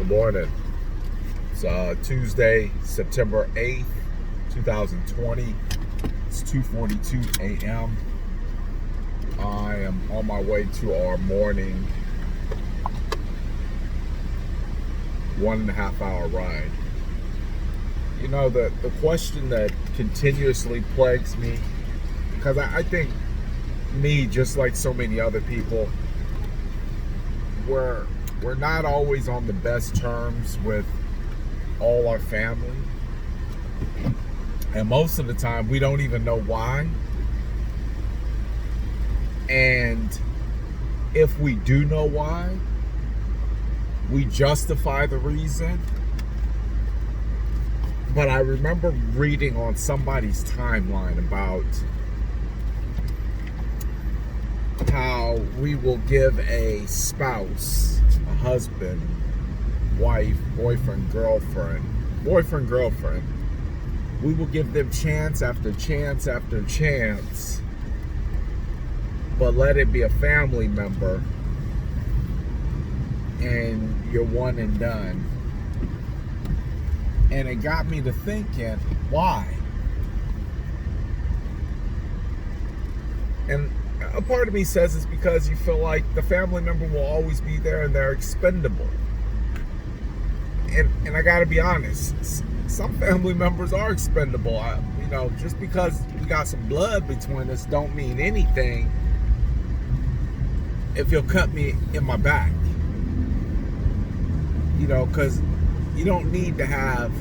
Good morning. It's Tuesday, September 8th, 2020. It's 2:42 a.m. I am on my way to our morning 1.5 hour ride. You know, the question that continuously plagues me, because I think me, just like so many other people, we're not always on the best terms with all our family. And most of the time, we don't even know why. And if we do know why, we justify the reason. But I remember reading on somebody's timeline about how we will give a spouse, a husband, wife, boyfriend, girlfriend, we will give them chance after chance after chance, but let it be a family member and you're one and done. And it got me to thinking, why? And a part of me says it's because you feel like the family member will always be there and they're expendable. And I gotta be honest, some family members are expendable. Just because we got some blood between us don't mean anything if you'll cut me in my back. Because you don't need to have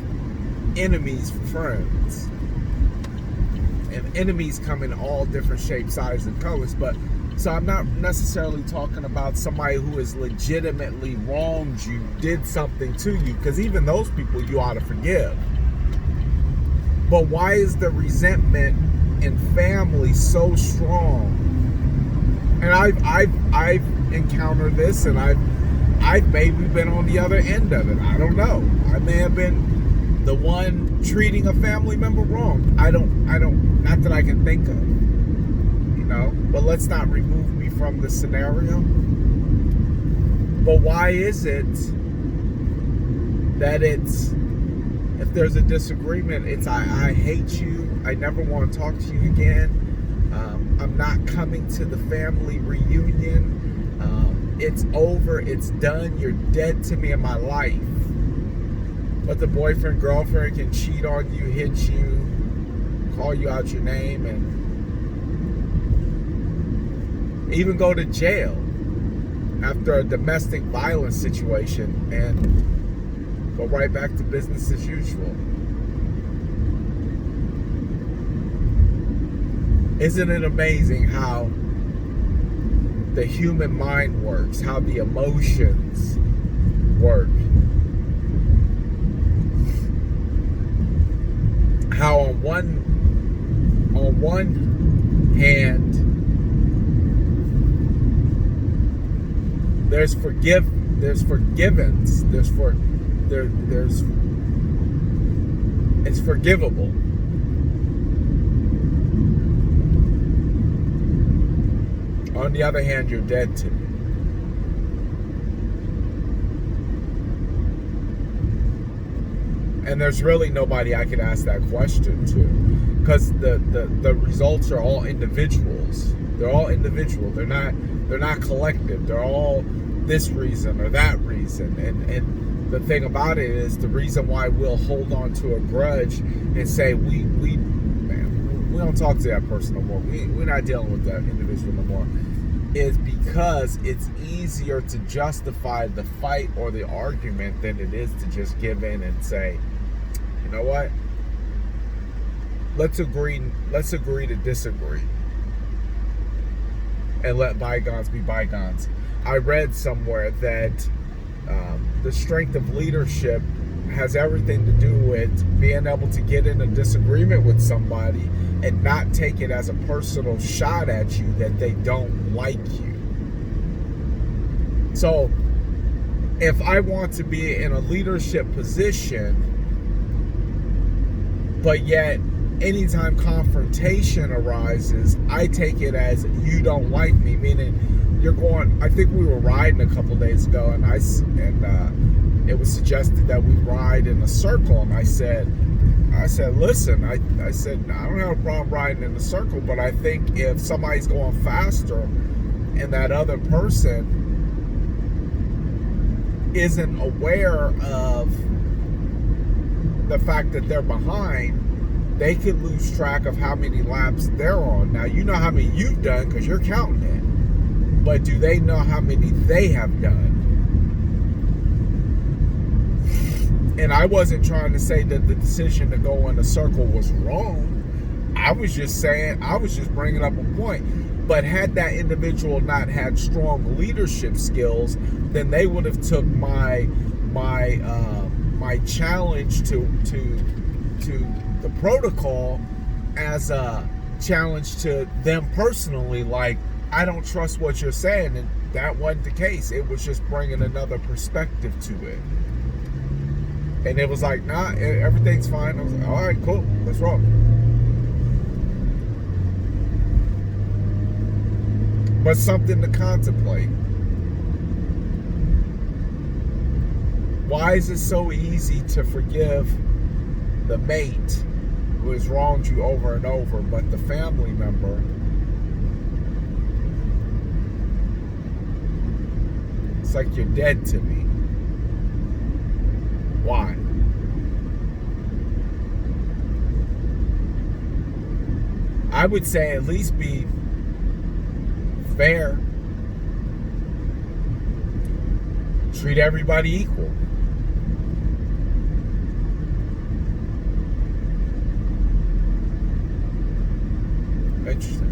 enemies for friends. And enemies come in all different shapes, sizes, and colors. So I'm not necessarily talking about somebody who has legitimately wronged you, did something to you, because even those people you ought to forgive. But why is the resentment in family so strong? And I've encountered this, and I've maybe been on the other end of it. I don't know. I may have been the one treating a family member wrong. I don't, not that I can think of, but let's not remove me from the scenario. But why is it that if there's a disagreement, it's I hate you, I never want to talk to you again, I'm not coming to the family reunion, it's over, it's done, you're dead to me in my life. But the boyfriend, girlfriend can cheat on you, hit you, call you out your name, and even go to jail after a domestic violence situation and go right back to business as usual. Isn't it amazing how the human mind works, how the emotions work? How on one hand there's forgiveness, it's forgivable. On the other hand, you're dead to me. And there's really nobody I could ask that question to, because the results are all individuals. They're all individual. They're not collective. They're all this reason or that reason. And the thing about it is, the reason why we'll hold on to a grudge and say we don't talk to that person no more. We're not dealing with that individual no more, is because it's easier to justify the fight or the argument than it is to just give in and say, you know what? Let's agree to disagree. And let bygones be bygones. I read somewhere that the strength of leadership has everything to do with being able to get in a disagreement with somebody and not take it as a personal shot at you that they don't like you. So if I want to be in a leadership position, but yet anytime confrontation arises, I take it as you don't like me, meaning you're going. I think we were riding a couple days ago, and it was suggested that we ride in a circle, and I said, listen, I said I don't have a problem riding in a circle, but I think if somebody's going faster and that other person isn't aware of the fact that they're behind, they could lose track of how many laps they're on. Now, you know how many you've done because you're counting it, but do they know how many they have done? And I wasn't trying to say that the decision to go in a circle was wrong. I was just bringing up a point. But had that individual not had strong leadership skills, then they would have took my challenge to the protocol as a challenge to them personally. Like, I don't trust what you're saying, and that wasn't the case. It was just bringing another perspective to it. And it was like, nah, everything's fine. I was like, all right, cool, let's roll. But something to contemplate. Why is it so easy to forgive the mate who has wronged you over and over, but the family member, it's like you're dead to me? Why? I would say at least be fair. Treat everybody equal. Interesting.